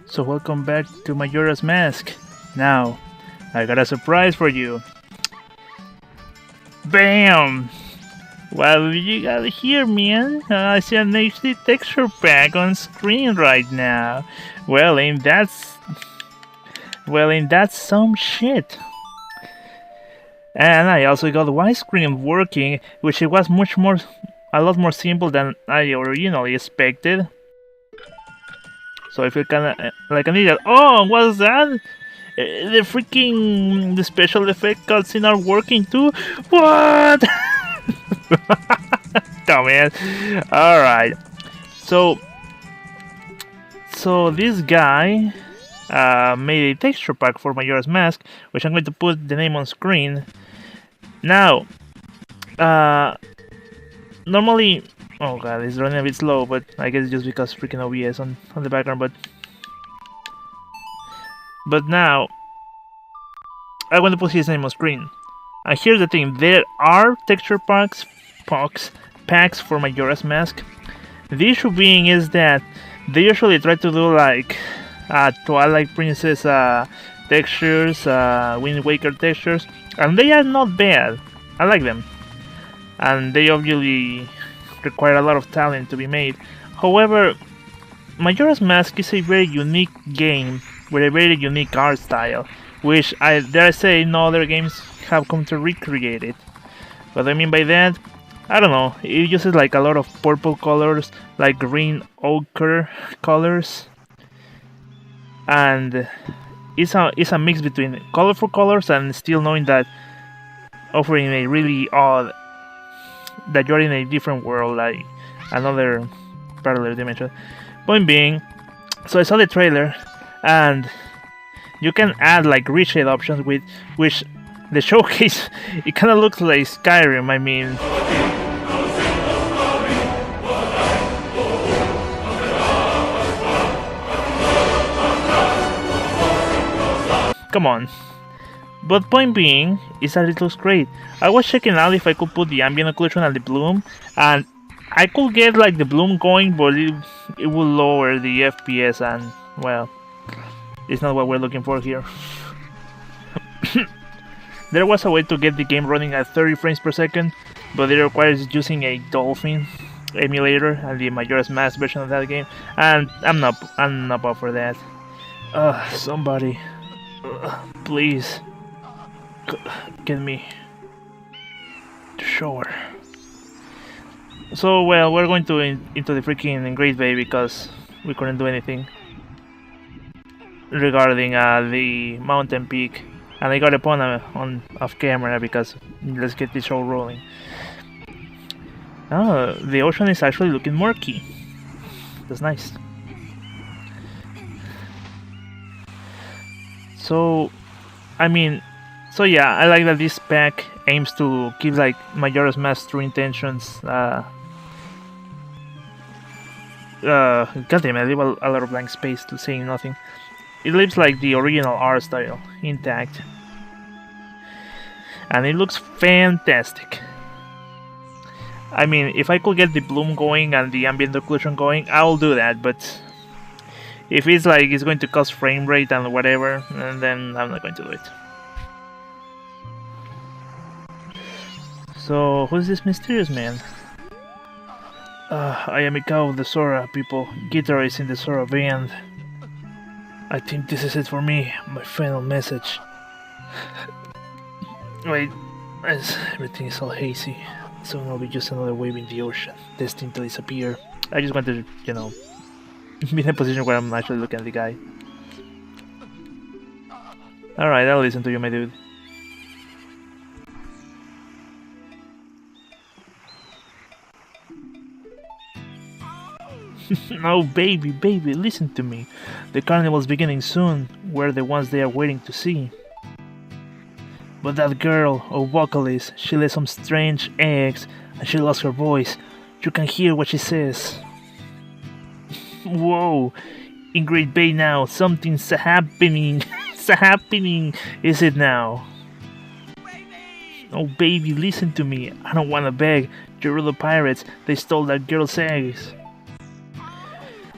So welcome back to Majora's Mask. Now, I got a surprise for you. BAM! Well, you got here, man. I see an HD texture pack on screen right now. Well, ain't that some shit? And I also got widescreen working, which it was a lot more simple than I originally expected. So I feel kinda like an idiot. Oh, what's that? The special effect cutscene are working too? What? Come man. Alright. So this guy made a texture pack for Majora's Mask, which I'm going to put the name on screen. Now, normally, oh god, it's running a bit slow, but I guess it's just because freaking OBS on the background, but now, I want to put his name on screen. And here's the thing, there are texture packs for Majora's Mask. The issue being is that they usually try to do like Twilight Princess textures, Wind Waker textures, and they are not bad. I like them. And they obviously require a lot of talent to be made. However, Majora's Mask is a very unique game with a very unique art style, which I dare say no other games have come to recreate it. What I mean by that, I don't know, it uses like a lot of purple colors, like green ochre colors, and it's a mix between colorful colors and still knowing that offering a really odd, that you're in a different world, like another parallel dimension. Point being, so I saw the trailer, and you can add like reshade options with which the showcase, it kind of looks like Skyrim. I mean, come on. But point being, is that it looks great. I was checking out if I could put the ambient occlusion and the bloom, and I could get like the bloom going, but it will lower the FPS, and well, it's not what we're looking for here. There was a way to get the game running at 30 frames per second, but it requires using a Dolphin emulator and the Majora's Mask version of that game, and I'm not up for that. Somebody, please, get me to shore. So well, we're going into the freaking Great Bay because we couldn't do anything regarding the mountain peak, and I got a pun on off camera because let's get the show rolling. Oh, the ocean is actually looking murky. That's nice. So, I mean, so yeah, I like that this pack aims to give like Majora's Mask true intentions. God damn it, I leave a lot of blank space to saying nothing. It leaves like the original art style intact, and it looks fantastic. I mean, if I could get the bloom going and the ambient occlusion going, I'll do that, but if it's like it's going to cost frame rate and whatever, then I'm not going to do it. So, who's this mysterious man? I am a cow of the Sora people, guitarist in the Sora band. I think this is it for me, my final message. Wait, everything is all hazy. Soon I'll be just another wave in the ocean, destined to disappear. I just wanted to, you know, be in a position where I'm actually looking at the guy. Alright, I'll listen to you, my dude. No, baby, listen to me. The carnival's beginning soon. We're the ones they are waiting to see. But that girl, or vocalist, she laid some strange eggs, and she lost her voice. You can hear what she says. Whoa! In Great Bay now, something's happening. It's happening. Is it now? Oh baby, listen to me. I don't wanna beg. You're the pirates. They stole that girl's eggs.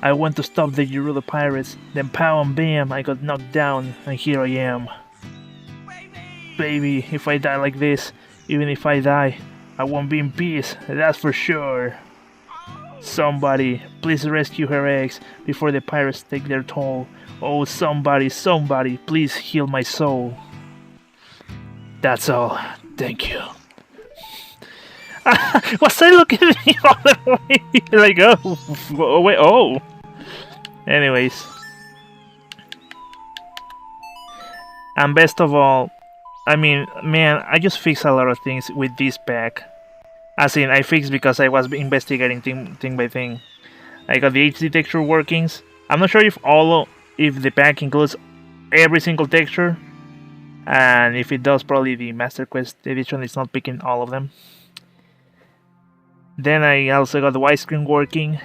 I went to stop the Gerudo pirates, then pow and bam, I got knocked down, and here I am. Baby, if I die like this, even if I die, I won't be in peace, that's for sure. Somebody, please rescue her eggs before the pirates take their toll. Oh, somebody, please heal my soul. That's all. Thank you. Was I looking the other way? Like, oh, wait, oh. Anyways. And best of all, I mean, man, I just fixed a lot of things with this pack. As in, I fixed because I was investigating thing by thing. I got the HD texture workings. I'm not sure if the pack includes every single texture. And if it does, probably the Master Quest edition is not picking all of them. Then I also got the widescreen working.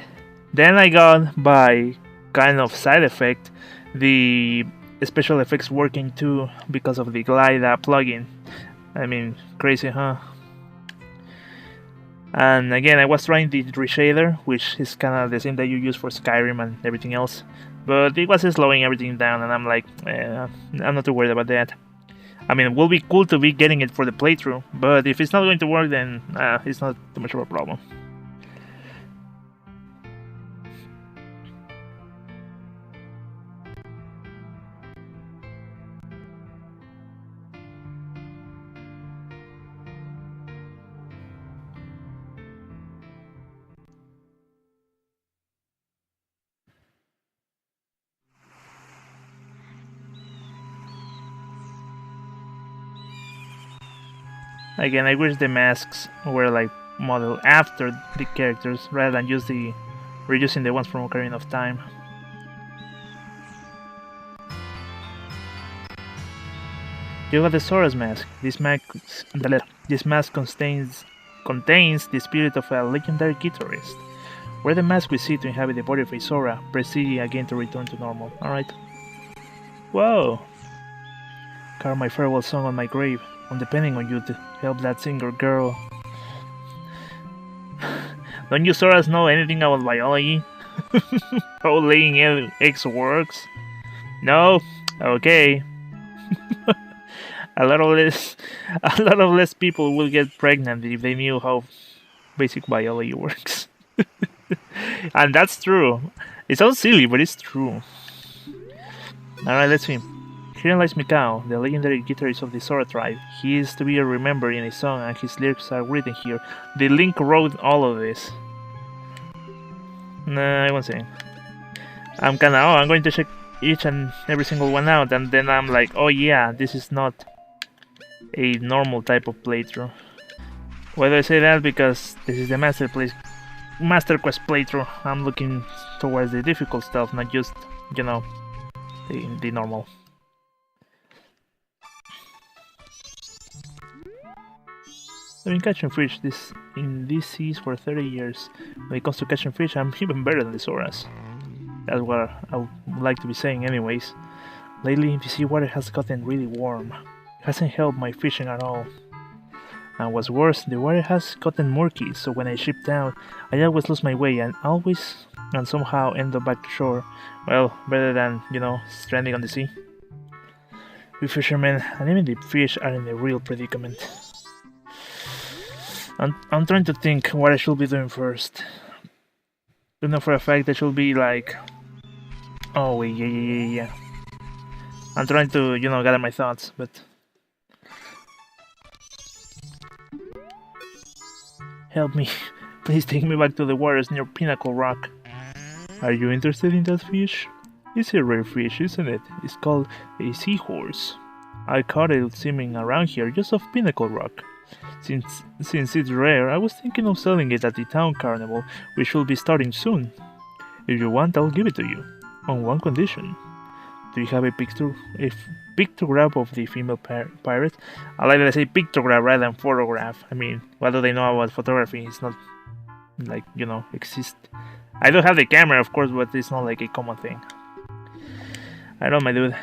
Then I got, by kind of side effect, the special effects working too because of the Glida plugin. I mean, crazy, huh? And again, I was trying the reshader, which is kind of the same that you use for Skyrim and everything else. But it was slowing everything down, and I'm like, I'm not too worried about that. I mean, it will be cool to be getting it for the playthrough, but if it's not going to work, then it's not too much of a problem. Again, I wish the masks were like modeled after the characters rather than just reusing the ones from Ocarina of Time. You got the Sora's mask. This mask contains the spirit of a legendary guitarist. Wear the mask we see to inhabit the body of a Sora. Press C again to return to normal. Alright. Whoa! Carve my farewell song on my grave. I'm depending on you to help that singer girl. Don't you Soras know anything about biology? How laying eggs works? No? Okay. a lot of less people will get pregnant if they knew how basic biology works. And that's true. It sounds silly, but it's true. Alright, let's see. Herein lies Mikao, the legendary guitarist of the Sora tribe. He is to be remembered in a song, and his lyrics are written here. The Link wrote all of this. Nah, I won't say. I'm going to check each and every single one out, and then I'm like, oh yeah, this is not a normal type of playthrough. Why do I say that? Because this is the Master Quest playthrough. I'm looking towards the difficult stuff, not just, you know, the normal. I've been catching fish in these seas for 30 years. When it comes to catching fish, I'm even better than the Soras. That's what I would like to be saying anyways. Lately, the seawater has gotten really warm. It hasn't helped my fishing at all. And what's worse, the water has gotten murky, so when I ship down, I always lose my way and somehow end up back to shore. Well, better than, you know, stranding on the sea. We fishermen, and even the fish, are in a real predicament. I'm trying to think what I should be doing first. I know for a fact I should be like... Oh wait, yeah. I'm trying to, you know, gather my thoughts, but... Help me. Please take me back to the waters near Pinnacle Rock. Are you interested in that fish? It's a rare fish, isn't it? It's called a seahorse. I caught it swimming around here just off Pinnacle Rock. Since it's rare, I was thinking of selling it at the town carnival, which will be starting soon. If you want, I'll give it to you, on one condition. Do you have a pictograph of the female pirate? I like that I say pictograph rather than photograph. I mean, what do they know about photography? It's not, like, you know, exist. I do have the camera, of course, but it's not like a common thing. I know, my dude.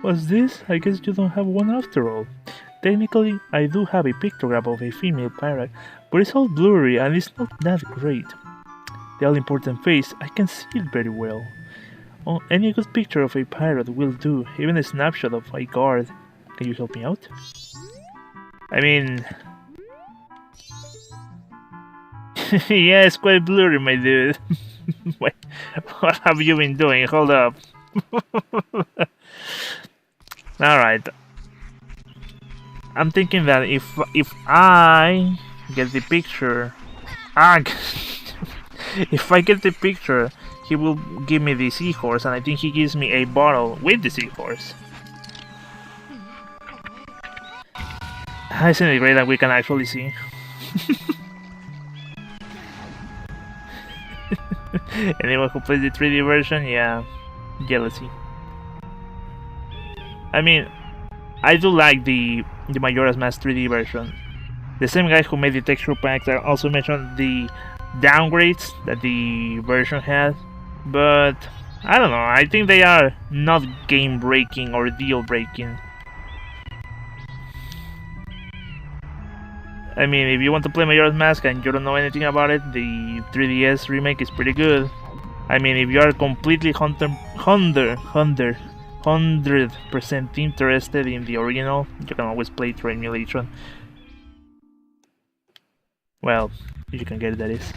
What's this? I guess you don't have one after all. Technically, I do have a pictograph of a female pirate, but it's all blurry and it's not that great. the all-important face, I can see it very well. Oh, any good picture of a pirate will do, even a snapshot of a guard. Can you help me out? I mean... yeah, it's quite blurry, my dude. Wait, what have you been doing? Hold up. Alright. I'm thinking that if I get the picture... if I get the picture, he will give me the seahorse, and I think he gives me a bottle with the seahorse. Isn't it great that we can actually see? Anyone who plays the 3D version, yeah, jealousy. I mean, I do like the Majora's Mask 3D version. The same guy who made the texture packs also mentioned the downgrades that the version had, but I don't know, I think they are not game breaking or deal breaking. I mean, if you want to play Majora's Mask and you don't know anything about it, the 3DS remake is pretty good. I mean, if you are completely 100% interested in the original, you can always play through emulation. Well, if you can get it, that is.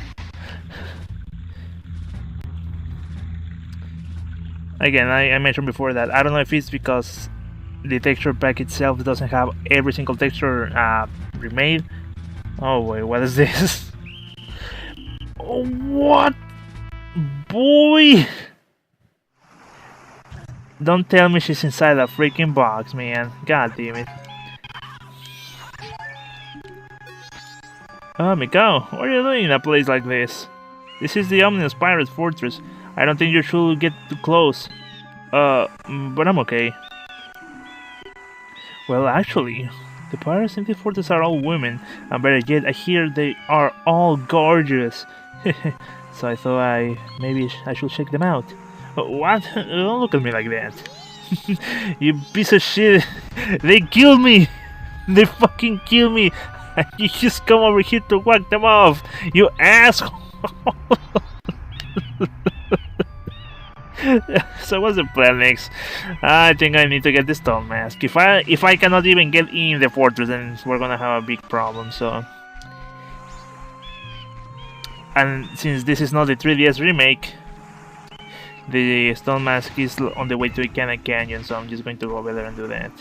Again, I mentioned before that I don't know if it's because the texture pack itself doesn't have every single texture remade. Oh wait, what is this? Oh, what? Boy! Don't tell me she's inside a freaking box, man. God damn it. Oh, Mikao, what are you doing in a place like this? This is the ominous pirate fortress. I don't think you should get too close. But I'm okay. Well, actually, the pirates in the fortress are all women, and better yet, I hear they are all gorgeous. So I thought maybe I should check them out. What? Don't look at me like that. You piece of shit. They killed me. They fucking killed me. You just come over here to whack them off. You asshole. So what's the plan next? I think I need to get the stone mask. If I cannot even get in the fortress, then we're gonna have a big problem. So, and since this is not the 3DS remake, the stone mask is on the way to Ikana Canyon, so I'm just going to go over there and do that.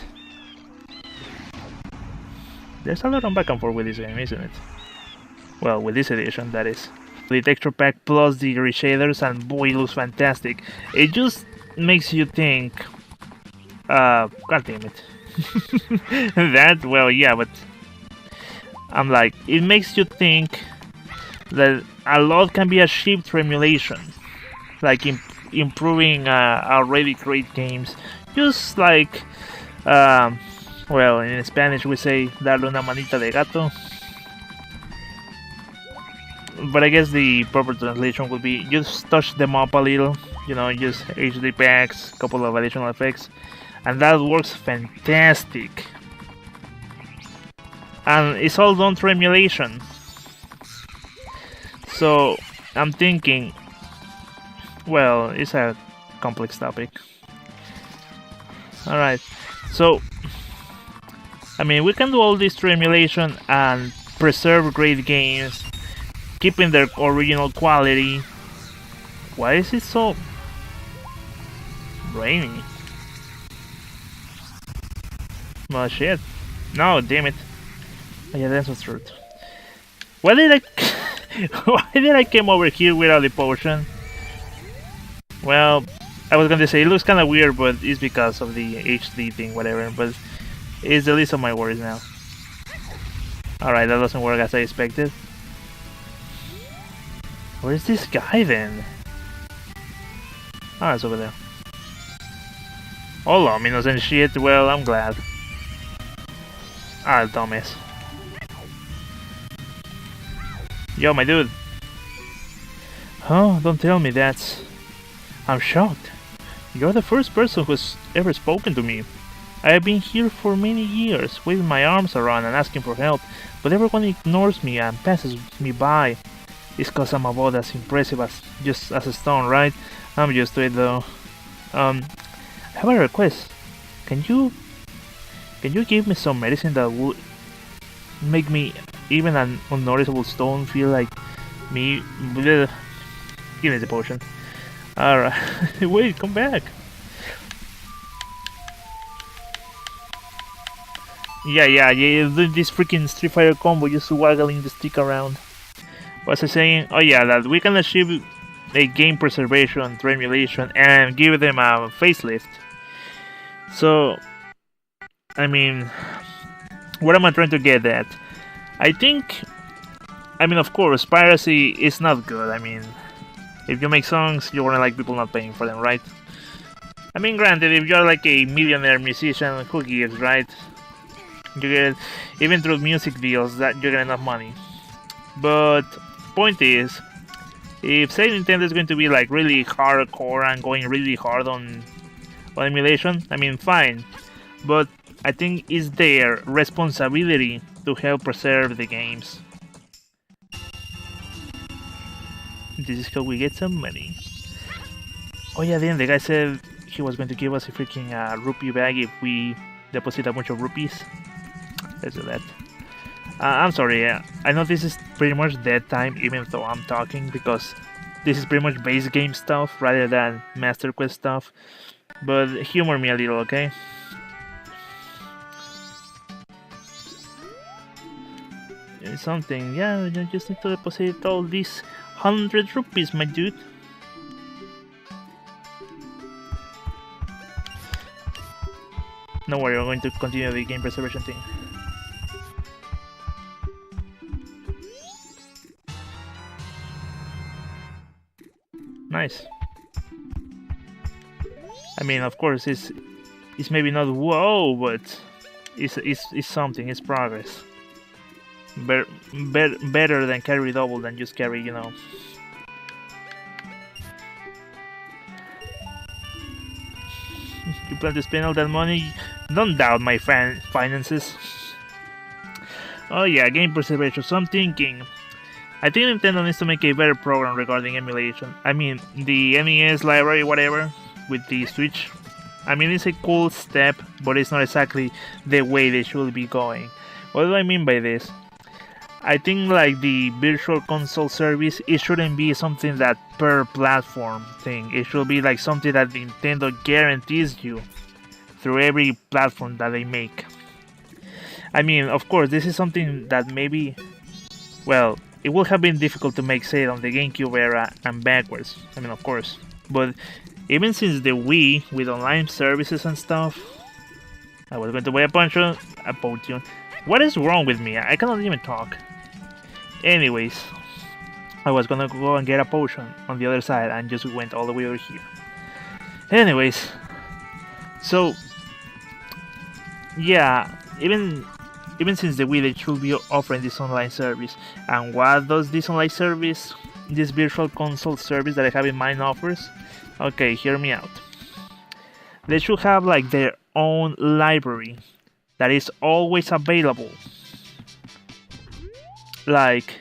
There's a lot of back and forth with this game, isn't it? Well, with this edition, that is. The texture pack plus the reshaders, and boy, it looks fantastic. It just makes you think... God damn it. That, well, yeah, but... I'm like, it makes you think that a lot can be achieved through emulation. Like improving already great games. Just like... well, in Spanish we say, darle una manita de gato. But I guess the proper translation would be just touch them up a little, you know, just HD packs, couple of additional effects, and that works fantastic. And it's all done through emulation. So I'm thinking, well, it's a complex topic. Alright, so I mean, we can do all this through emulation and preserve great games, keeping their original quality. Why is it so rainy? Oh shit. No, damn it. Oh, yeah, that's what's truth. Why did I why did I come over here without the potion? Well, I was gonna say it looks kinda weird, but it's because of the HD thing, whatever, but it's the least of my worries now. Alright, that doesn't work as I expected. Where's this guy then? Ah, it's over there. Oh, ominous and shit. Well, I'm glad. Ah, dumbass. Yo, my dude. Oh, don't tell me that. I'm shocked. You're the first person who's ever spoken to me. I have been here for many years, waving my arms around and asking for help, but everyone ignores me and passes me by. It's cause I'm about as impressive as just as a stone, right? I'm used to it though. I have a request. Can you give me some medicine that would make me even an unnoticeable stone feel like me? Bleh. Give me the potion. Alright. Wait, come back. Yeah, doing this freaking Street Fighter combo, just waggling the stick around. What was I saying? Oh yeah, that we can achieve a game preservation through emulation and give them a facelift. So, I mean, what am I trying to get at? I think, of course, piracy is not good. I mean, if you make songs, you're gonna like people not paying for them, right? I mean, granted, if you're like a millionaire musician, who gives, right? You get, even through music deals, that you get enough money. But point is, if say Nintendo is going to be like really hardcore and going really hard on emulation, I mean, fine. But I think it's their responsibility to help preserve the games. This is how we get some money. Oh yeah, then the guy said he was going to give us a freaking rupee bag if we deposit a bunch of rupees. Let's do that. I'm sorry, I know this is pretty much dead time even though I'm talking, because this is pretty much base game stuff rather than Master Quest stuff. But humor me a little, okay? Something, yeah, you just need to deposit all these 100 rupees, my dude. No worry, I'm going to continue the game preservation thing. Nice. I mean, of course, it's maybe not whoa, but it's something. It's progress. Better than carry double than just carry, you know. You plan to spend all that money? Don't doubt my finances. Oh yeah, game preservation. So I'm thinking, I think Nintendo needs to make a better program regarding emulation. I mean, the NES library, whatever, with the Switch. I mean, it's a cool step, but it's not exactly the way they should be going. What do I mean by this? I think like the virtual console service, it shouldn't be something that per platform thing. It should be like something that Nintendo guarantees you through every platform that they make. I mean, of course, this is something that maybe, well, it would have been difficult to make, say, on the GameCube era and backwards. I mean, of course. But even since the Wii, with online services and stuff, I was going to buy a potion. What is wrong with me? I cannot even talk. Anyways, I was gonna go and get a potion on the other side and just went all the way over here. Anyways, so yeah, even since the Wii, they should be offering this online service. And what does this online service, this virtual console service that I have in mind offers? Okay, hear me out. They should have like their own library that is always available. Like,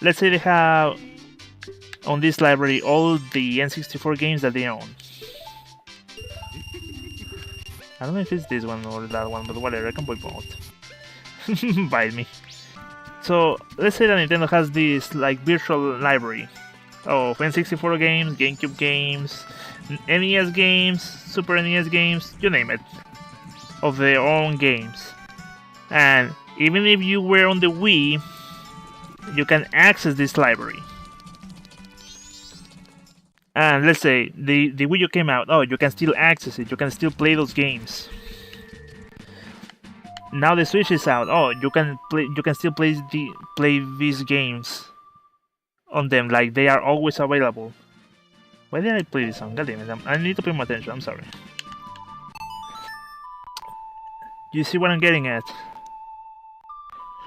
let's say they have on this library all the N64 games that they own. I don't know if it's this one or that one, but whatever, I can buy both. Bite me. So, let's say that Nintendo has this like virtual library of N64 games, GameCube games, NES games, Super NES games, you name it, of their own games. And even if you were on the Wii, you can access this library. And let's say the Wii U came out, oh, you can still access it, you can still play those games. Now the Switch is out, oh, you can still play these games on them, like they are always available. Why did I play this song? God damn it, I need to pay more attention, I'm sorry. You see what I'm getting at?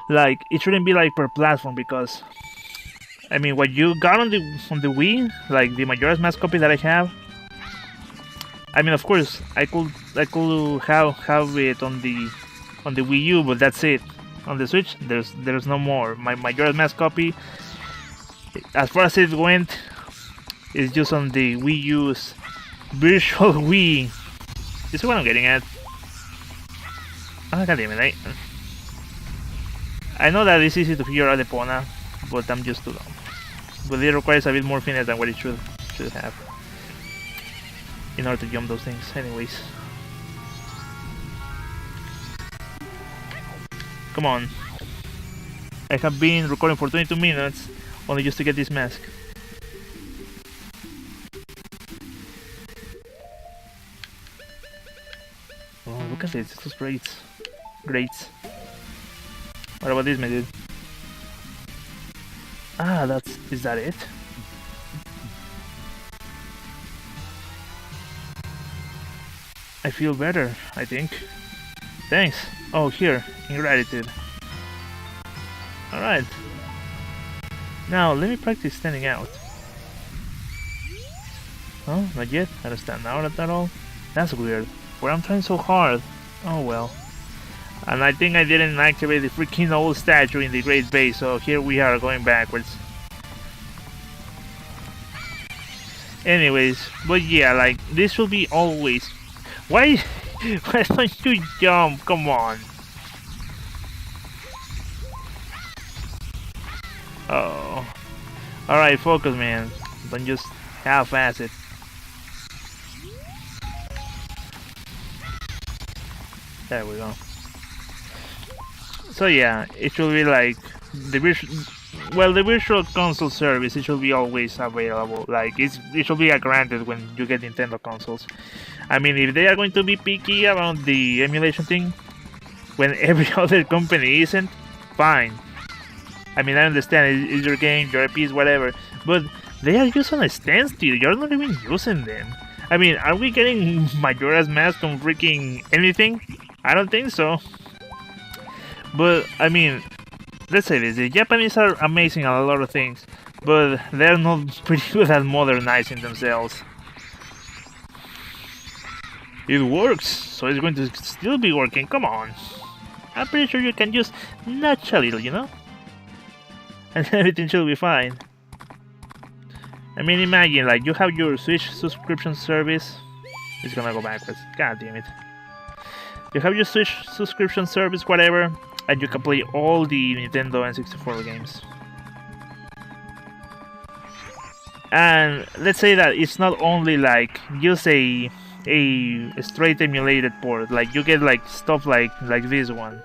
Like, it shouldn't be like per platform, because I mean, what you got on the Wii, like the Majora's Mask copy that I have, I mean, of course, I could have it on the Wii U, but that's it. On the Switch, there's no more. My Majora's Mask copy, as far as it went, it's just on the Wii U's Virtual Wii. This is what I'm getting at. Oh, god damn it. I know that it's easy to figure out the Epona, but I'm just too dumb. But it requires a bit more finesse than what it should have in order to jump those things. Anyways. Come on. I have been recording for 22 minutes only just to get this mask. Oh, look at this. This is great. What about this, my dude? Ah, is that it? I feel better, I think. Thanks. Oh, here, in gratitude. Alright. Now, let me practice standing out. Oh, not yet. I don't stand out at all. That's weird. Where I'm trying so hard. Oh well. And I think I didn't activate the freaking old statue in the Great Base, so here we are going backwards. Anyways, but yeah, like, this will be always... Why don't you jump? Come on. Oh. Alright, focus, man. Don't just half-ass it. There we go. So yeah, it should be like the virtual console service. It should be always available. Like it should be granted when you get Nintendo consoles. I mean, if they are going to be picky about the emulation thing, when every other company isn't, fine. I mean, I understand it's your game, your IPs, whatever, but they are just on a standstill. You're not even using them. I mean, are we getting Majora's Mask on freaking anything? I don't think so. But, I mean, let's say this, the Japanese are amazing at a lot of things, but they're not pretty good at modernizing themselves. It works, so it's going to still be working, come on. I'm pretty sure you can just nudge a little, you know? And everything should be fine. I mean, imagine, like, you have your Switch subscription service. It's gonna go backwards, god damn it. You have your Switch subscription service, whatever, and you can play all the Nintendo N64 games. And let's say that it's not only like just a straight emulated port, like you get like stuff like this one.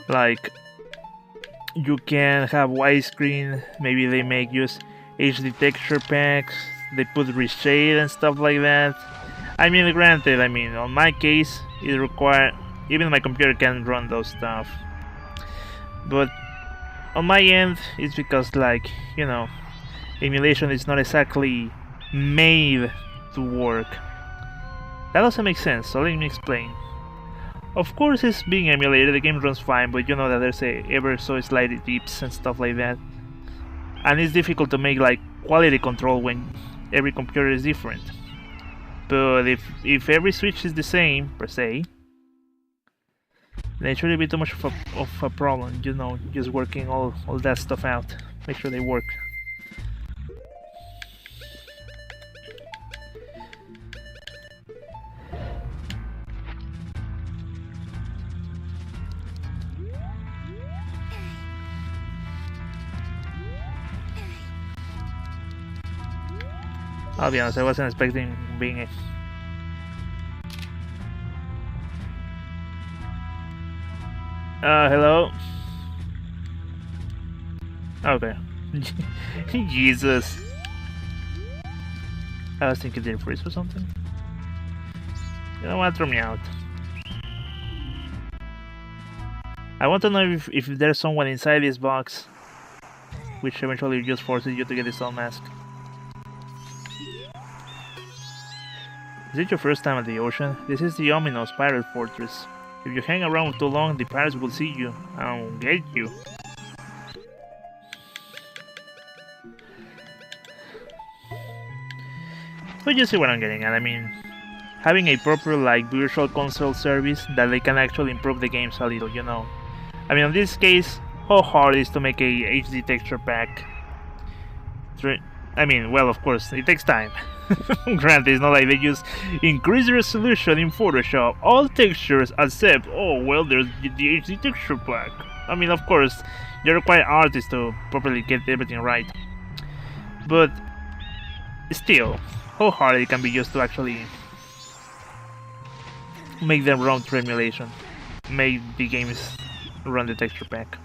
Like you can have widescreen, maybe they make use HD texture packs, they put reshade and stuff like that. I mean, granted, I mean, on my case, it requires, even my computer can run those stuff. But on my end, it's because, like, you know, emulation is not exactly made to work. That doesn't make sense, so let me explain. Of course, it's being emulated, the game runs fine, but you know that there's ever so slight dips and stuff like that. And it's difficult to make, like, quality control when every computer is different. But if every switch is the same, per se, then it shouldn't be too much of a problem, you know, just working all that stuff out. Make sure they work. I'll be honest, I wasn't expecting being a... hello? Okay. Jesus. I was thinking they're freeze or something. You know what, throw me out. I want to know if there's someone inside this box, which eventually just forces you to get this old mask. Is it your first time at the ocean? This is the ominous pirate fortress. If you hang around too long, the pirates will see you and get you. But you see what I'm getting at. I mean, having a proper like virtual console service that they can actually improve the games a little, you know. I mean, in this case, how hard it is to make a HD texture pack I mean, well, of course, it takes time. Granted, it's not like they just increase the resolution in Photoshop. All textures except, oh, well, there's the HD texture pack. I mean, of course, you require artists to properly get everything right. But still, how hard it can be just to actually make them run through emulation. Make the games run the texture pack.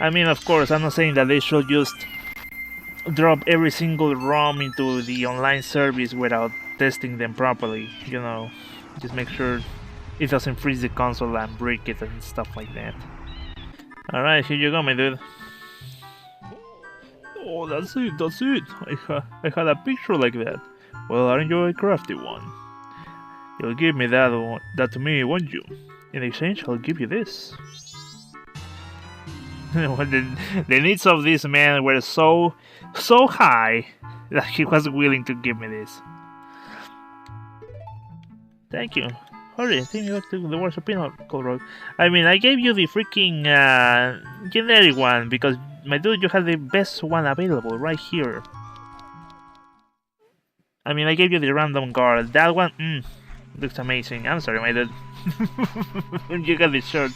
I mean, of course, I'm not saying that they should just drop every single ROM into the online service without testing them properly, you know. Just make sure it doesn't freeze the console and break it and stuff like that. Alright, here you go, my dude. Oh, that's it, that's it. I had a picture like that. Well, aren't you a crafty one? You'll give me that to me, won't you? In exchange, I'll give you this. The needs of this man were so high that he was willing to give me this. Thank you. Hurry, take me back to the Warsaw Pinnacle Road. I mean, I gave you the freaking generic one because, my dude, you have the best one available right here. I mean, I gave you the random guard. That one, looks amazing. I'm sorry, my dude. You got the short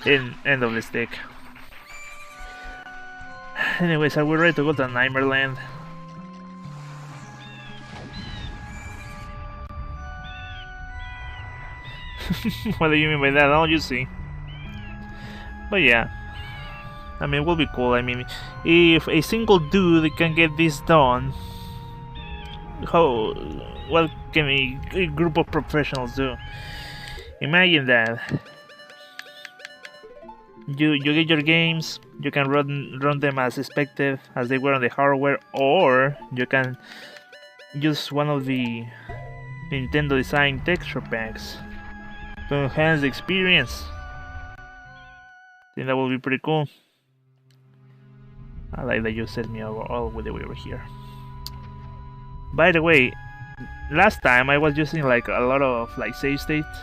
end of the stick. Anyways, are we ready to go to Nightmare Land? What do you mean by that? Oh, you see. But yeah, I mean, it will be cool. I mean, if a single dude can get this done, what can a group of professionals do? Imagine that. You get your games, you can run them as expected as they were on the hardware, or you can use one of the Nintendo design texture packs to enhance the experience. I think that will be pretty cool. I like that you set me all the way over here. By the way, last time I was using like a lot of like save states.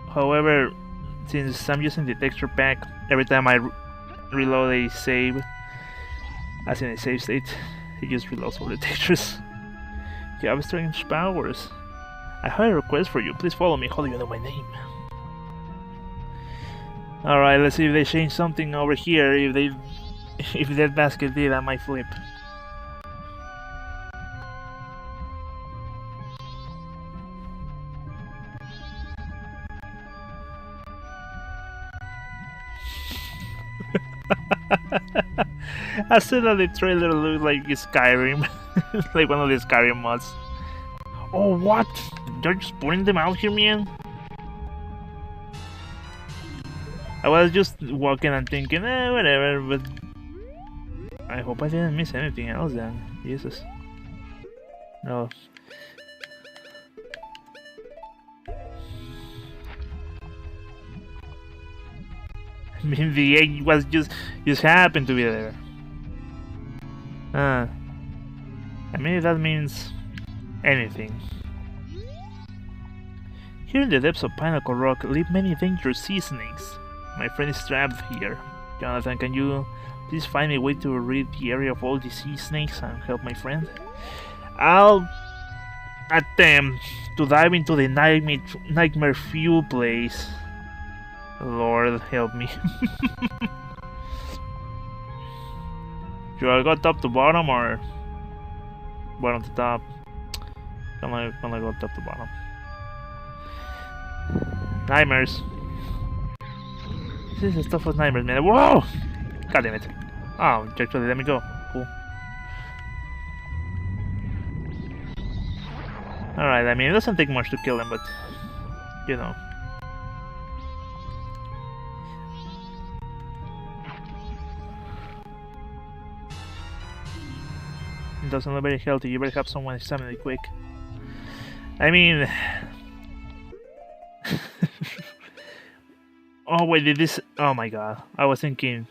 However, since I'm using the texture pack, every time I reload a save, as in a save state, it just reloads all the textures. You have strange powers. I have a request for you. Please follow me. How do you know my name? Alright, let's see if they change something over here. If Deathbasket did, I might flip. I said that the trailer looked like Skyrim, like one of the Skyrim mods. Oh, what? They're just putting them out here, man? I was just walking and thinking, whatever, but I hope I didn't miss anything else then. Jesus. No. I mean, the egg was just happened to be there. I mean, that means anything. Here in the depths of Pinnacle Rock live many dangerous sea snakes. My friend is trapped here. Jonathan, can you please find me a way to rid the area of all the sea snakes and help my friend? I'll attempt to dive into the nightmare fuel place. Lord help me. Should I go top to bottom or bottom to top? I'm gonna go top to bottom. Nightmares. This is stuff with nightmares, man. Whoa! God damn it. Oh, actually, let me go. Cool. Alright, I mean, it doesn't take much to kill them, but you know. It doesn't look very healthy. You better have someone examine it quick. I mean... Oh wait, did this... Oh my god. I was thinking...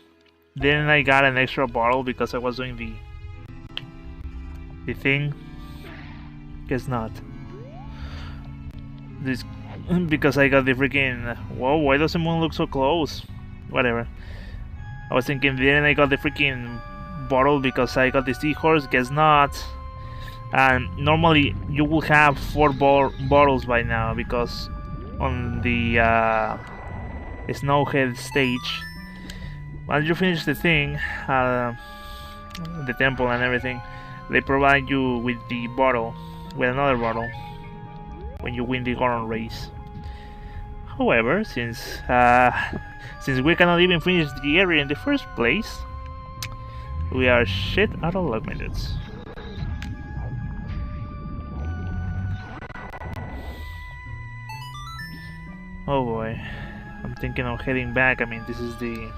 Didn't I got an extra bottle because I was doing the thing? Guess not. This... Because I got the freaking... Whoa, why does the moon look so close? Whatever. I was thinking, didn't I got the freaking bottle because I got the seahorse? Guess not. And normally you will have 4 bottles by now because on the Snowhead stage, once you finish the thing, the temple and everything, they provide you with the bottle, with another bottle, when you win the Goron race. However, since we cannot even finish the area in the first place, we are shit out of luck minutes. Oh boy, I'm thinking of heading back. I mean, this is the...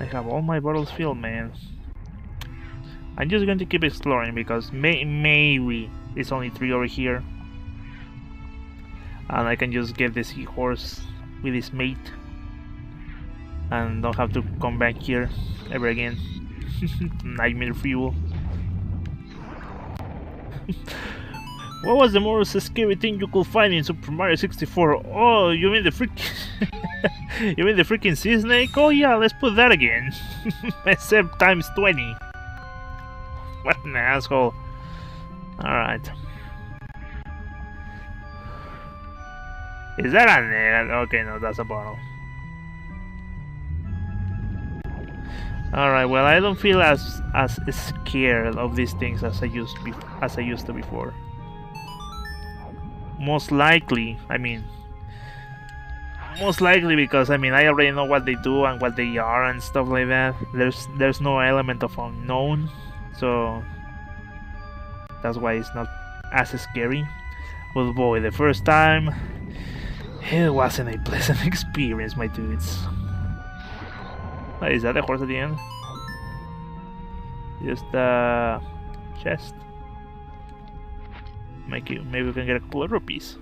I have all my bottles filled, man. I'm just going to keep exploring because maybe it's only 3 over here. And I can just get the seahorse with his mate. And don't have to come back here ever again. Nightmare fuel. What was the most scary thing you could find in Super Mario 64? Oh, you mean the you mean the freaking sea snake? Oh yeah, let's put that again. Except times 20. What an asshole. Alright. Is that a net? Okay, no, that's a bottle. Alright, well, I don't feel as scared of these things as I used to before. Most likely because I already know what they do and what they are and stuff like that. There's no element of unknown, so that's why it's not as scary. But boy, the first time, it wasn't a pleasant experience, my dudes. Is that a horse at the end? Just a chest. Maybe we can get a couple of rupees.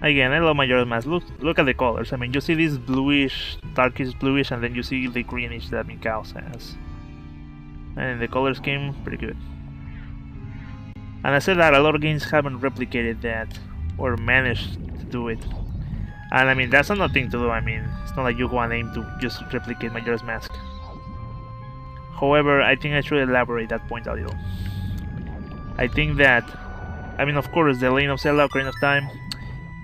Again, I love Majora's Mask. Look at the colors. I mean, you see this bluish, darkish bluish, and then you see the greenish that Mikhail has. And the color scheme, pretty good. And I said that a lot of games haven't replicated that, or managed to do it. And I mean, that's not nothing to do. I mean, it's not like you go and aim to just replicate Majora's Mask. However, I think I should elaborate that point a little. I think that, I mean, of course, the Legend of Zelda Ocarina of Time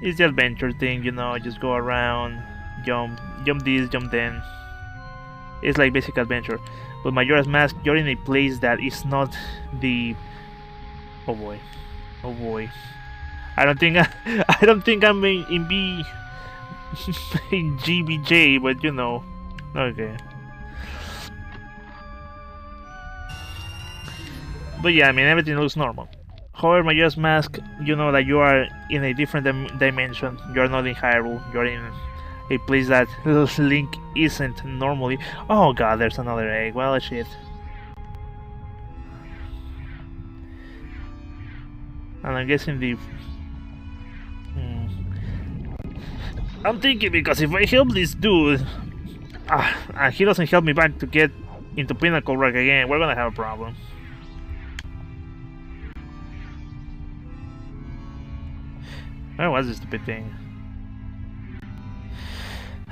is the adventure thing, you know, just go around, jump this, jump then. It's like basic adventure. But Majora's Mask, you're in a place that is not the... Oh boy. Oh boy. I don't think I'm in B in GBJ, but you know. Okay. But yeah, I mean, everything looks normal. However, Majora's Mask, you know that you are in a different dimension. You're not in Hyrule. You're in a place that Link isn't normally. Oh god, there's another egg. Well, shit. And I'm guessing the... I'm thinking, because if I help this dude, and he doesn't help me back to get into Pinnacle Rock again, we're gonna have a problem. Where was this stupid thing?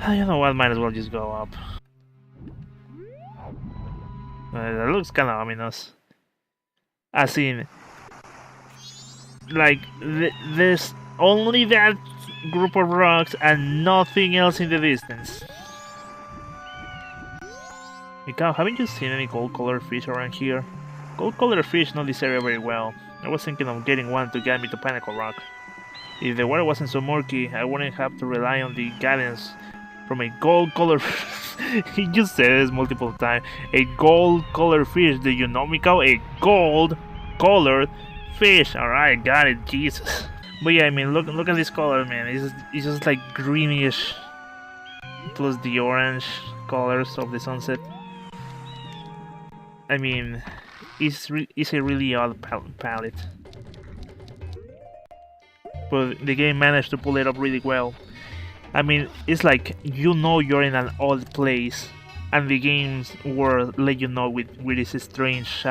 You know what, might as well just go up. That looks kinda ominous. As in... like, there's only that group of rocks and nothing else in the distance. Mikhail, haven't you seen any gold-colored fish around here? Gold-colored fish know this area very well. I was thinking of getting one to guide me to Pinnacle Rock. If the water wasn't so murky, I wouldn't have to rely on the guidance from a gold-colored... He just said this multiple times. A gold-colored fish, do you know, Mikhail? A gold-colored fish. Alright, got it, Jesus. But yeah, I mean, look at this color, man. It's just like greenish, plus the orange colors of the sunset. I mean, it's a really odd palette. But the game managed to pull it up really well. I mean, it's like, you know, you're in an odd place, and the games will let you know with this strange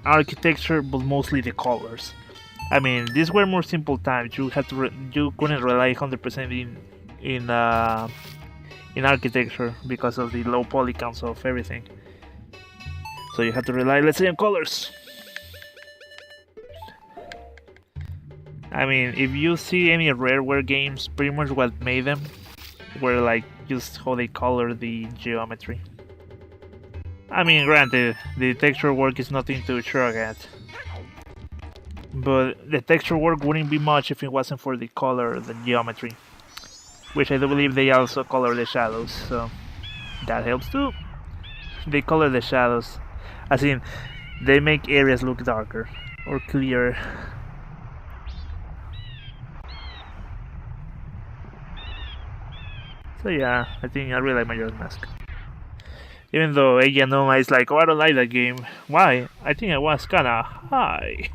architecture, but mostly the colors. I mean, these were more simple times. You had to you couldn't rely 100% in architecture because of the low poly counts of everything. So you have to rely, let's say, on colors. I mean, if you see any Rareware games, pretty much what made them were like just how they color the geometry. I mean, granted, the texture work is nothing to shrug at, but the texture work wouldn't be much if it wasn't for the color, the geometry, which I do believe they also color the shadows, so that helps too. They color the shadows, as in, they make areas look darker or clearer. So yeah, I think I really like Majora's Mask. Even though Eyanoma is like, oh, I don't like that game. Why? I think I was kinda high.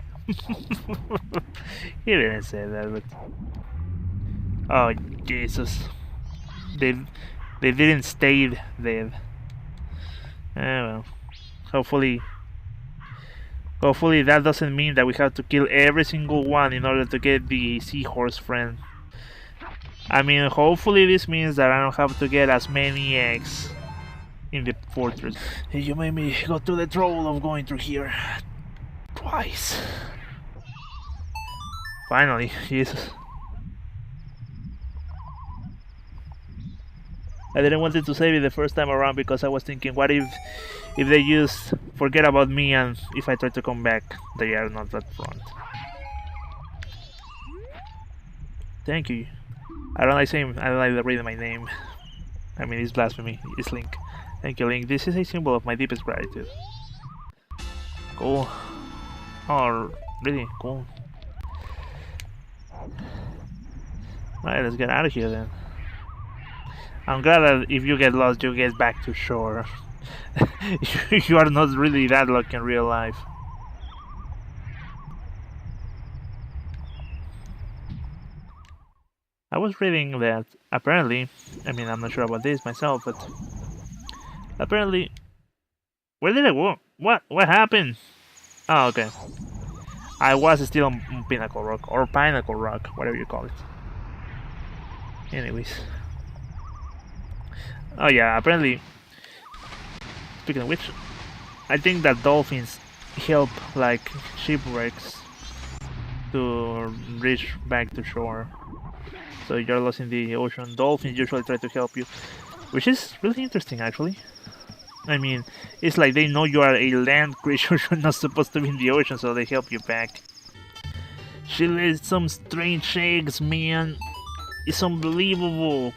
He didn't say that, but... Oh, Jesus. They didn't stay dead. Well. Hopefully that doesn't mean that we have to kill every single one in order to get the seahorse friend. I mean, hopefully this means that I don't have to get as many eggs in the fortress. You made me go through the trouble of going through here twice. Finally, Jesus. I didn't want to save it the first time around because I was thinking, what if they just forget about me and if I try to come back, they are not at front. Thank you. I don't like reading my name. I mean, it's blasphemy. It's Link. Thank you, Link. This is a symbol of my deepest gratitude. Cool. Oh, really? Cool. Right, let's get out of here then. I'm glad that if you get lost, you get back to shore. You are not really that lucky in real life. I was reading that apparently, I mean, I'm not sure about this myself, but apparently, where did I go? What happened? Oh, okay. I was still on Pinnacle Rock, or Pinnacle Rock, whatever you call it. Anyways. Oh yeah, apparently, speaking of which, I think that dolphins help like shipwrecks to reach back to shore. So you're lost in the ocean, dolphins usually try to help you, which is really interesting actually. I mean, it's like they know you are a land creature, you're not supposed to be in the ocean, so they help you back. She laid some strange eggs, man. It's unbelievable.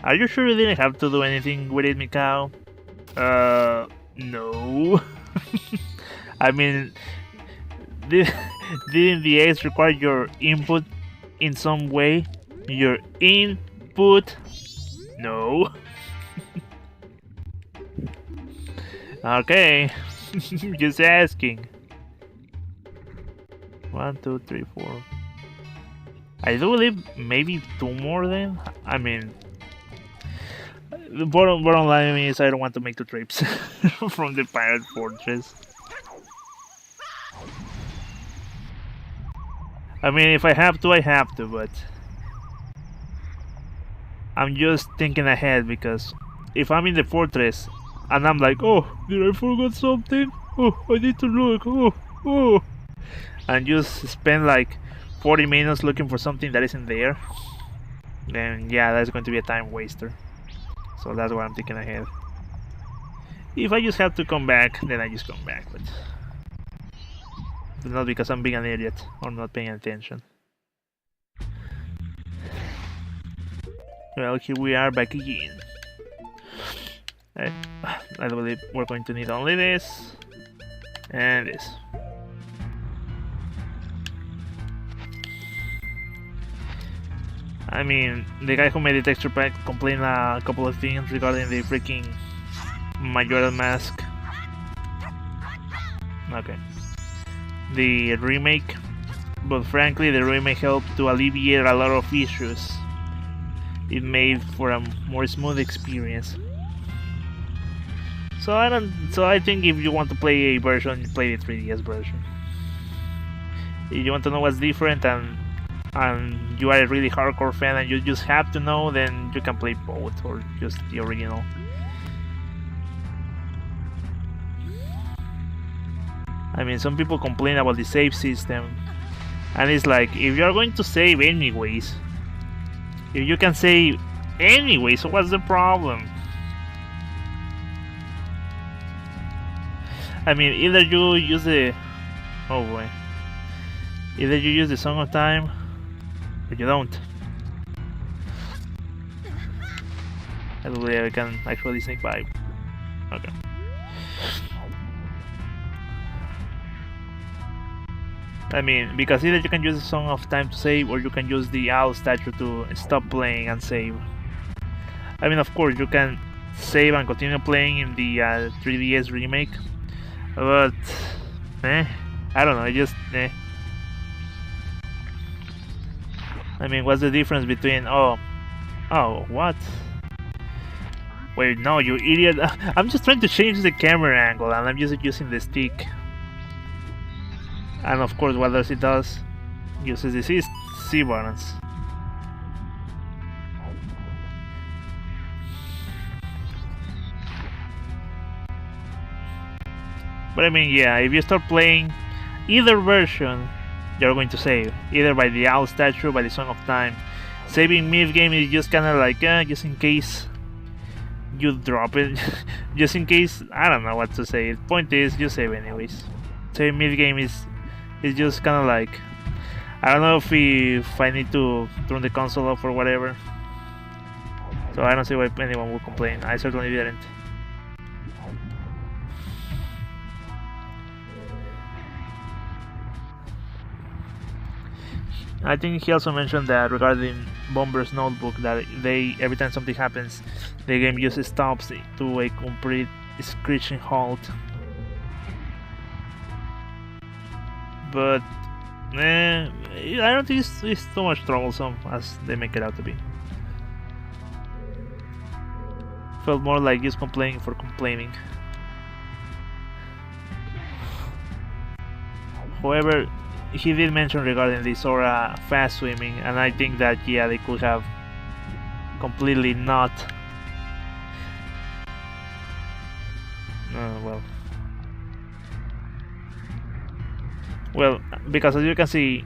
Are you sure you didn't have to do anything with it, Mikao? No. I mean, didn't the eggs require your input in some way? Your input? No. Okay. Just asking. 1, 2, 3, 4. I do believe maybe 2 more then. I mean, the bottom line is I don't want to make the trips from the pirate fortress. I mean, if I have to, I have to, but I'm just thinking ahead because if I'm in the fortress and I'm like, oh, did I forget something? Oh, I need to look. Oh, and just spend like 40 minutes looking for something that isn't there, then yeah, that's going to be a time waster. So that's why I'm thinking ahead. If I just have to come back, then I just come back, but not because I'm being an idiot or not paying attention. Well, here we are back again. I believe we're going to need only this and this. I mean, the guy who made the texture pack complained a couple of things regarding the freaking Majora Mask. Okay. The remake, but frankly the remake helped to alleviate a lot of issues. it made for a more smooth experience. So I think if you want to play a version, you play the 3DS version. If you want to know what's different and you are a really hardcore fan and you just have to know, then you can play both or just the original. I mean, some people complain about the save system, and it's like, if you're going to save anyways, if you can save anyways, so what's the problem? I mean, either you use the... oh boy. Either you use the Song of Time, or you don't. I believe I can actually sneak by. Okay. I mean, because either you can use the Song of Time to save, or you can use the owl statue to stop playing and save. I mean, of course, you can save and continue playing in the 3DS remake, but I don't know, just I mean, what's the difference between oh what? Wait, no, you idiot! I'm just trying to change the camera angle, and I'm just using the stick. And of course, what does it does? Uses the C buttons. But I mean, yeah, if you start playing either version, you're going to save. Either by the owl statue, by the Song of Time. Saving mid-game is just kind of like, just in case you drop it. Just in case, I don't know what to say. The point is, you save anyways. Save mid-game is just kind of like, I don't know if I need to turn the console off or whatever. So I don't see why anyone would complain. I certainly didn't. I think he also mentioned that regarding Bomber's Notebook, that every time something happens, the game just stops to a complete screeching halt. But I don't think it's too much troublesome as they make it out to be. Felt more like just complaining for complaining. However, he did mention regarding the Sora fast swimming, and I think that, yeah, they could have completely not... Well, because as you can see,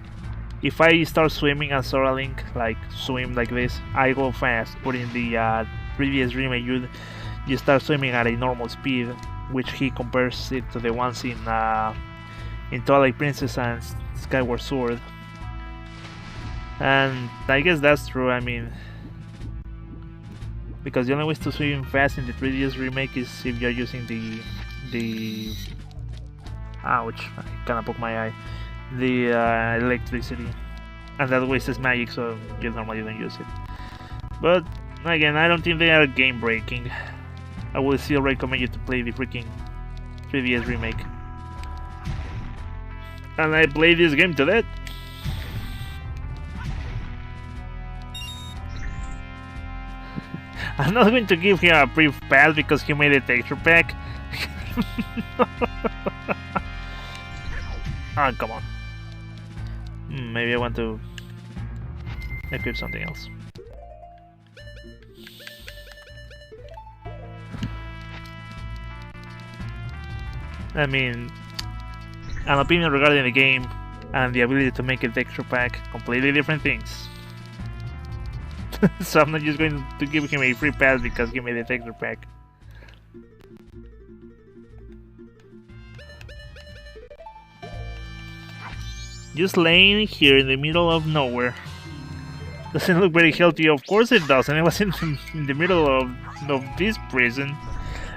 if I start swimming and Sora Link like swim like this, I go fast. But in the previous remake, you start swimming at a normal speed, which he compares it to the ones in Twilight Princess and Skyward Sword. And I guess that's true. I mean, because the only way to swim fast in the 3DS remake is if you're using the ouch, I kinda poked my eye. The electricity, and that wastes magic, so you normally don't use it. But again, I don't think they are game breaking. I would still recommend you to play the freaking 3DS remake. And I played this game to that. I'm not going to give him a brief pass because he made a texture pack. Oh, come on. Maybe I want to equip something else. I mean, an opinion regarding the game and the ability to make a texture pack, completely different things. So I'm not just going to give him a free pass because he made a texture pack. Just laying here in the middle of nowhere. Doesn't look very healthy. Of course it doesn't. It was in the middle of this prison,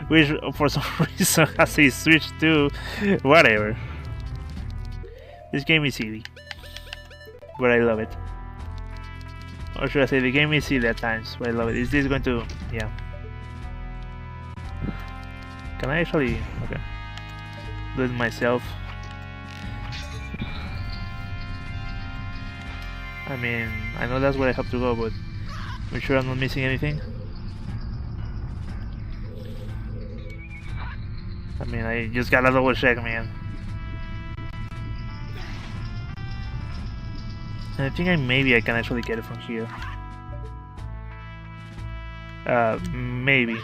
which for some reason has a switch to whatever. This game is silly, but I love it. Or should I say the game is silly at times, but I love it. Is this going to... yeah. Can I actually... okay. Do it myself. I mean, I know that's where I have to go, but Make sure I'm not missing anything. I mean, I just gotta double check, man. And I think maybe I can actually get it from here. Maybe.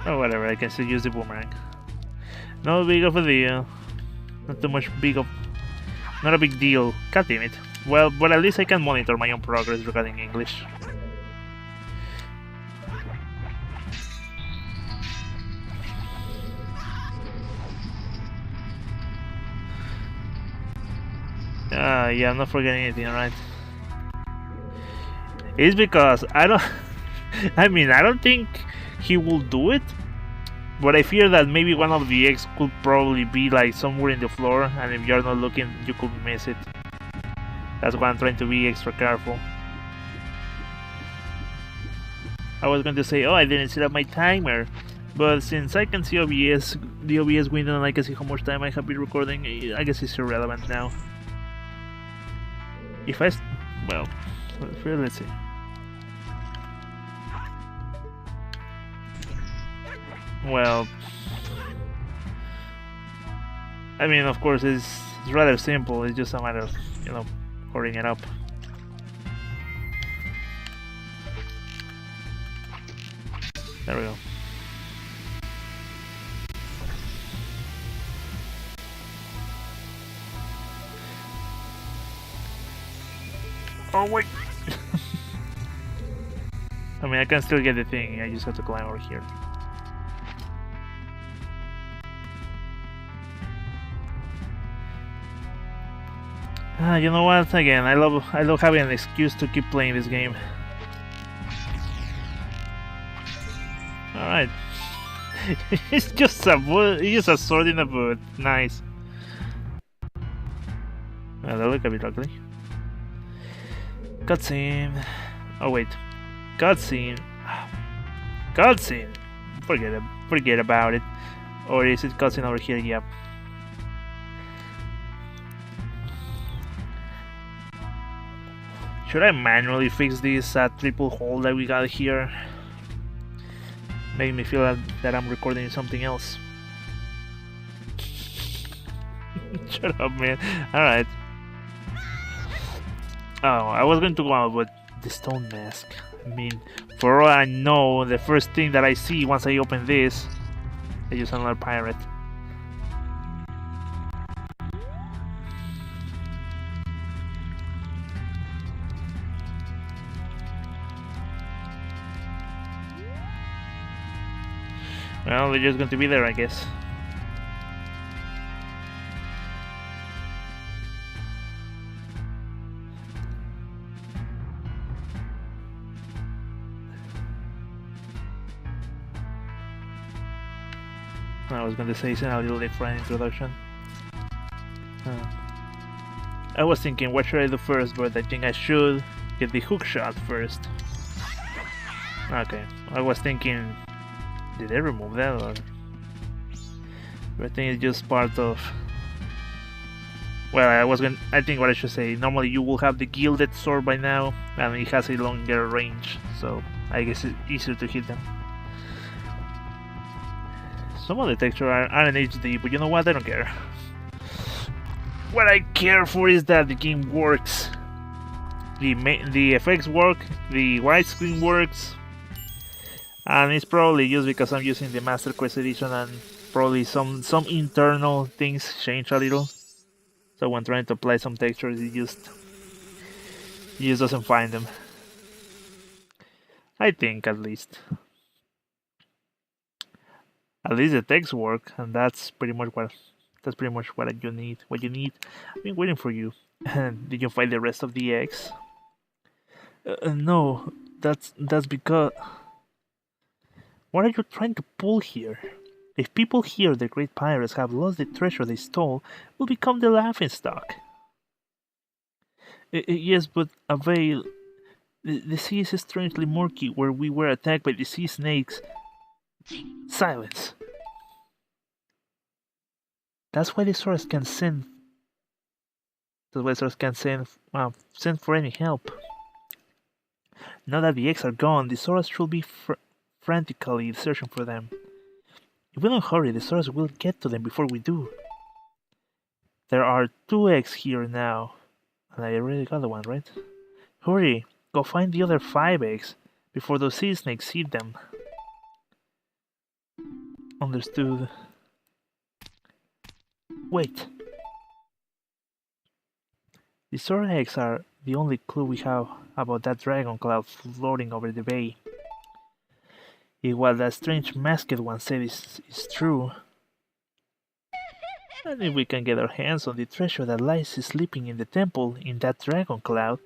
Oh, whatever, I can still use the boomerang. No big of a deal. Not too much big of... Not a big deal. God damn it. Well, but at least I can monitor my own progress regarding English. Yeah, I'm not forgetting anything, right? It's because I don't... I mean, I don't think he will do it. But I fear that maybe one of the eggs could probably be like somewhere in the floor, and if you're not looking, you could miss it. That's why I'm trying to be extra careful. I was going to say, oh, I didn't set up my timer, but since I can see OBS, the OBS window, and I can see how much time I have been recording, I guess it's irrelevant now. If I... well, let's see. Well, I mean, of course, it's rather simple. It's just a matter of, you know, hurrying it up. There we go. Oh wait! I mean, I can still get the thing. I just have to climb over here. You know what? Again, I love having an excuse to keep playing this game. All right, it's just a boot. It's just a sword in a boot. Nice. Well, that look a bit ugly. Cutscene. Oh wait, cutscene. Cutscene. Forget about it. Or is it cutscene over here? Yep. Should I manually fix this triple hole that we got here? Make me feel that I'm recording something else. Shut up, man. Alright. Oh, I was going to go out with the stone mask. I mean, for all I know, the first thing that I see once I open this is just another pirate. Well, they're just going to be there, I guess. I was going to say it's a little different introduction. I was thinking, what should I do first, but I think I should get the hook shot first. Okay, I was thinking, did they remove that, or I think it's just part of... Well, I think what I should say, normally you will have the gilded sword by now, and it has a longer range, so I guess it's easier to hit them. Some of the textures aren't HD, but you know what, I don't care. What I care for is that the game works. The effects work, the widescreen works, and it's probably just because I'm using the Master Quest edition, and probably some internal things change a little. So when trying to apply some textures, it just doesn't find them. I think, at least. At least the text work, and that's pretty much what you need. I've been waiting for you. Did you find the rest of the eggs? No, that's because. What are you trying to pull here? If people hear the great pirates have lost the treasure they stole, we'll become the laughingstock. Yes, but Avail, the sea is strangely murky where we were attacked by the sea snakes. Silence. That's why the swords can send. The Wizards can't send for any help. Now that the eggs are gone, the Zoras should be frantically searching for them. If we don't hurry, the Zoras will get to them before we do. There are 2 eggs here now. And I already got the one, right? Hurry! Go find the other 5 eggs before those sea snakes eat them. Understood. Wait! The Zora eggs are the only clue we have about that dragon cloud floating over the bay. If what that strange masked one said is true, and if we can get our hands on the treasure that lies sleeping in the temple in that dragon cloud,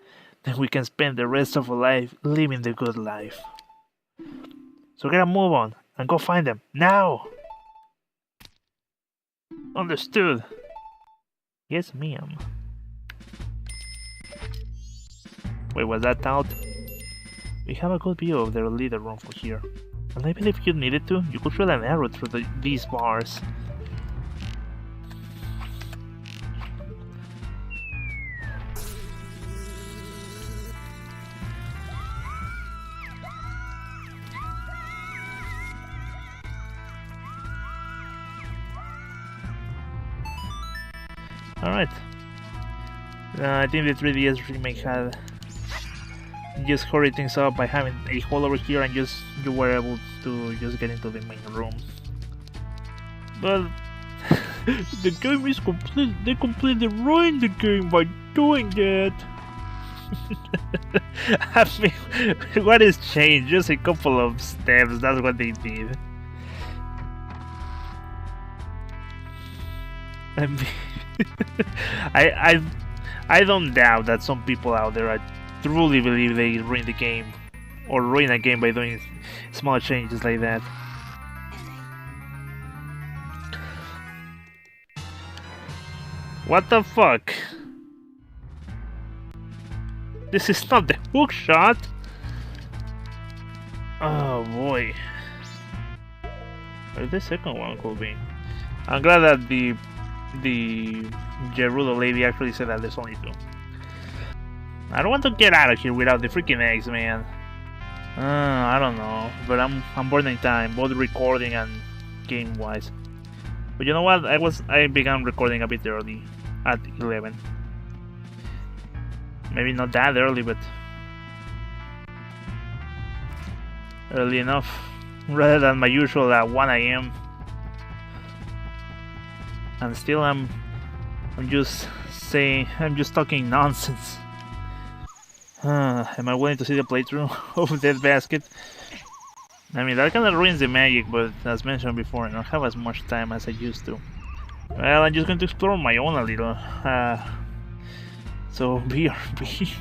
then we can spend the rest of our life living the good life. So get a move on and go find them now! Understood. Yes, ma'am. Wait, was that out? We have a good view of their leader room from here. And I believe if you needed to, you could shoot an arrow through these bars. Alright. I think the 3DS remake had just hurry things up by having a hole over here and you were able to just get into the main room. But the game is they completely ruined the game by doing that. I mean, what is changed? Just a couple of steps, that's what they did. I mean, I don't doubt that some people out there truly believe they ruin the game, or ruin a game by doing small changes like that. What the fuck? This is not the hook shot. Oh boy. Where the second one could be. I'm glad that the Gerudo lady actually said that there's only 2. I don't want to get out of here without the freaking eggs, man. I don't know, but I'm burning time, both recording and game-wise. But you know what? I began recording a bit early, at 11. Maybe not that early, but early enough, rather than my usual at 1 AM. And still I'm just talking nonsense. Am I willing to see the playthrough of Deathbasket? I mean, that kinda ruins the magic, but as mentioned before, I don't have as much time as I used to. Well, I'm just going to explore my own a little. So BRB.